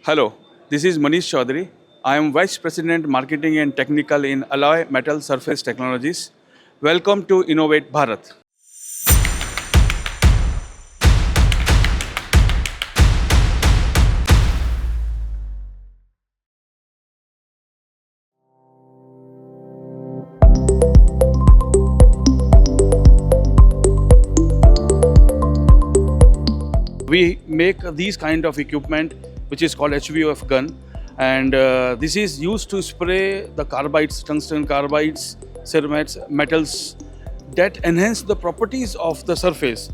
Hello, this is Manish Choudhary. I am Vice President Marketing and Technical in Alloy Metal Surface Technologies. Welcome to Innovate Bharat. We make these kind of equipment which is called HVOF gun, and this is used to spray the carbides, tungsten carbides, ceramides, metals that enhance the properties of the surface.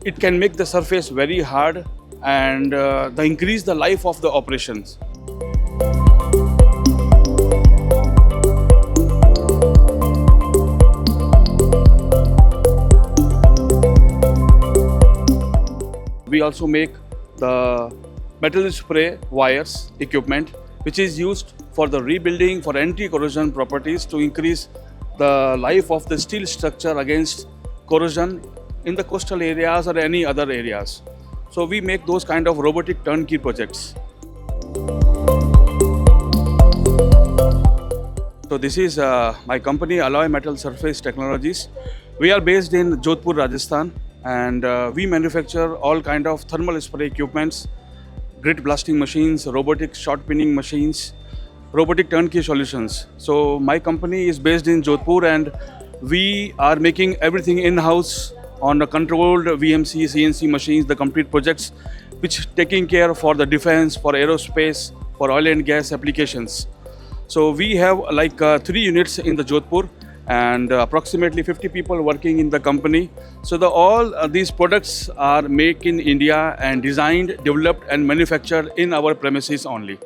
It can make the surface very hard and increase the life of the operations. We also make the metal spray wires equipment, which is used for the rebuilding for anti-corrosion properties to increase the life of the steel structure against corrosion in the coastal areas or any other areas. So we make those kind of robotic turnkey projects. So this is my company, Alloy Metal Surface Technologies. We are based in Jodhpur, Rajasthan, and we manufacture all kind of thermal spray equipments, grit blasting machines, robotic shot pinning machines, robotic turnkey solutions. So my company is based in Jodhpur, and we are making everything in-house on the controlled VMC, CNC machines, the complete projects, which taking care for the defense, for aerospace, for oil and gas applications. So we have like 3 units in the Jodhpur, and approximately 50 people working in the company. So all these products are made in India and designed, developed and manufactured in our premises only.